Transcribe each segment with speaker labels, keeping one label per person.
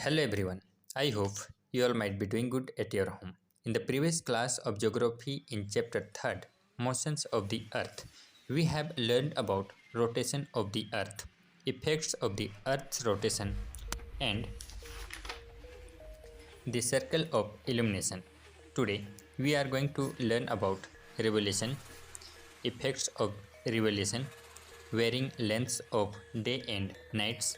Speaker 1: Hello everyone. I hope you all might be doing good at your home. In the previous class of geography in chapter 3rd, motions of the earth, we have learned about rotation of the earth, effects of the earth's rotation and the circle of illumination. Today we are going to learn about revolution, effects of revolution, varying lengths of day and nights,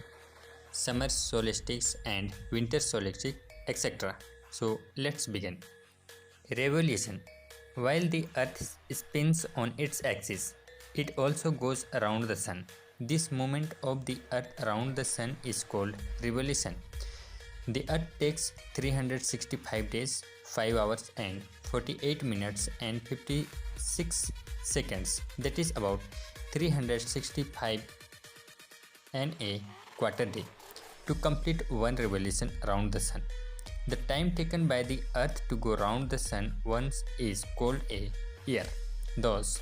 Speaker 1: summer solstice and winter solstice, etc. So let's begin. Revolution. While the earth spins on its axis, it also goes around the sun. This movement of the earth around the sun is called revolution. The earth takes 365 days, 5 hours and 48 minutes and 56 seconds. That is about 365 and a quarter day to complete one revolution around the sun. The time taken by the earth to go round the sun once is called a year. Thus,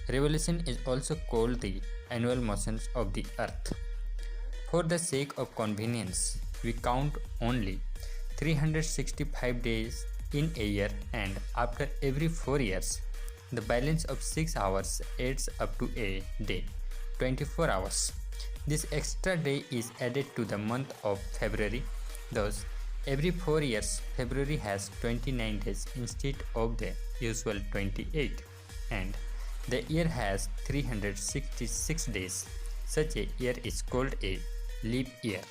Speaker 1: revolution is also called the annual motions of the earth. For the sake of convenience, we count only 365 days in a year, and after every 4 years, the balance of 6 hours adds up to a day, 24 hours. This extra day is added to the month of February. Thus, every 4 years, February has 29 days instead of the usual 28, and the year has 366 days. Such a year is called a leap year.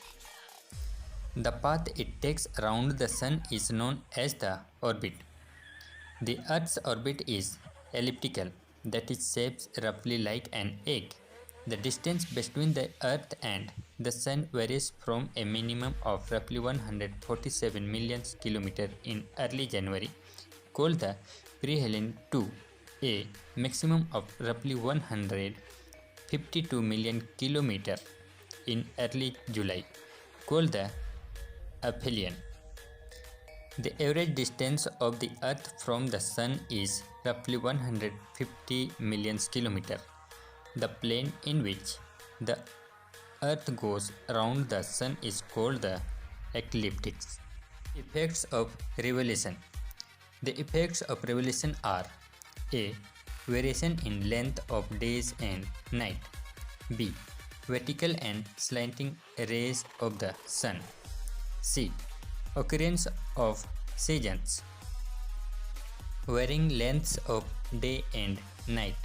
Speaker 1: The path it takes around the sun is known as the orbit. The Earth's orbit is elliptical, that is shaped roughly like an egg. The distance between the Earth and the Sun varies from a minimum of roughly 147 million km in early January, called the perihelion, to a maximum of roughly 152 million km in early July, called the aphelion. The average distance of the Earth from the Sun is roughly 150 million km. The plane in which the Earth goes around the Sun is called the ecliptics. Effects of revolution. The effects of revolution are: A. Variation in length of days and night. B. Vertical and slanting rays of the Sun. C. Occurrence of seasons. Varying lengths of day and night.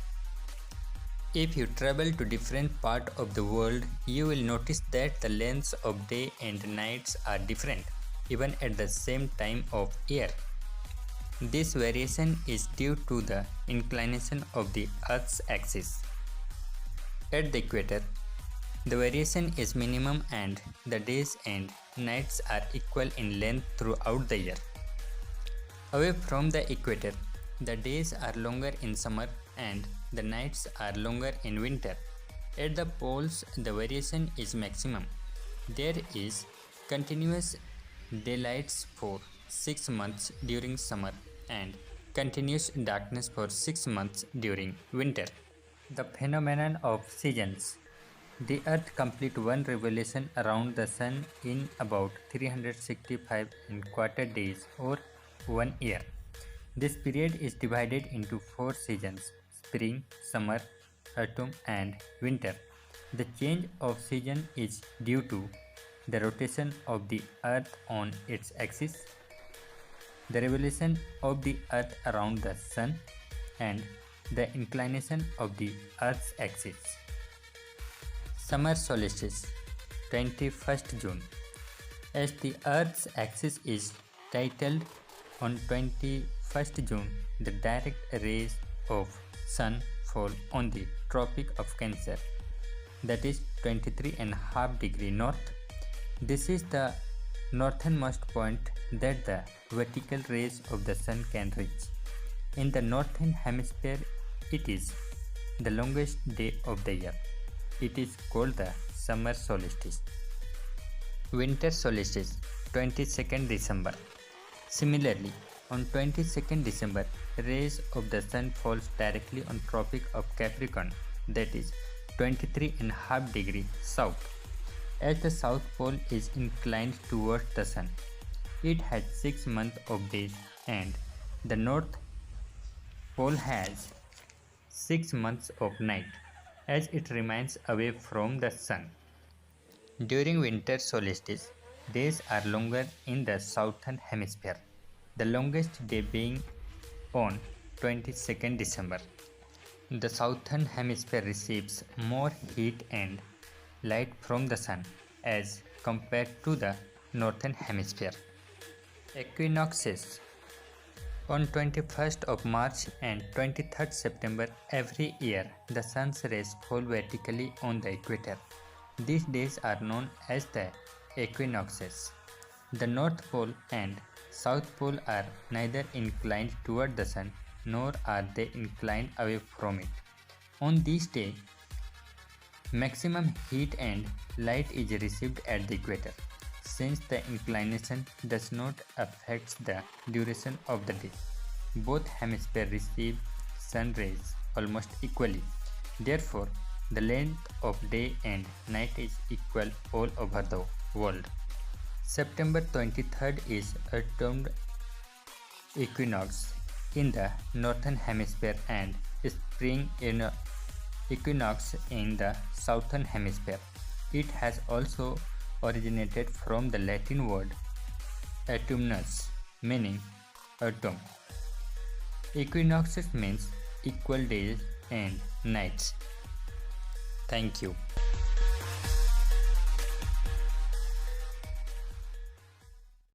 Speaker 1: If you travel to different parts of the world, you will notice that the lengths of day and nights are different, even at the same time of year. This variation is due to the inclination of the Earth's axis. At the equator, the variation is minimum and the days and nights are equal in length throughout the year. Away from the equator, the days are longer in summer and the nights are longer in winter. At the poles, the variation is maximum. There is continuous daylight for 6 months during summer and continuous darkness for 6 months during winter. The phenomenon of seasons. The Earth completes one revolution around the Sun in about 365 and quarter days, or 1 year. This period is divided into 4 seasons: spring, summer, autumn and winter. The change of season is due to the rotation of the Earth on its axis, the revolution of the Earth around the Sun, and the inclination of the Earth's axis. Summer solstice, 21st June. As the Earth's axis is tilted on 21st June, the direct rays of Sun fall on the Tropic of Cancer, that is 23.5 degree north. This is the northernmost point that the vertical rays of the Sun can reach. In the northern hemisphere, it is the longest day of the year. It is called the summer solstice. Winter solstice, 22nd December. Similarly, on 22nd December, rays of the sun falls directly on Tropic of Capricorn, that is 23.5 degree south. as the South Pole is inclined towards the Sun. It has 6 months of days and the North Pole has 6 months of night as it remains away from the Sun. During winter solstice, days are longer in the southern hemisphere, the longest day being on 22nd December. The southern hemisphere receives more heat and light from the sun as compared to the northern hemisphere. Equinoxes on 21st of March and 23rd September every year, the sun's rays fall vertically on the equator. These days are known as the equinoxes. The North Pole and South Pole are neither inclined toward the sun nor are they inclined away from it. On these days, maximum heat and light is received at the equator. Since the inclination does not affect the duration of the day, both hemispheres receive sun rays almost equally. Therefore, the length of day and night is equal all over the world. September 23rd is a termed equinox in the northern hemisphere and spring equinox in the southern hemisphere. It has also originated from the Latin word autumnus, meaning autumn. Equinoxes means equal days and nights. Thank you.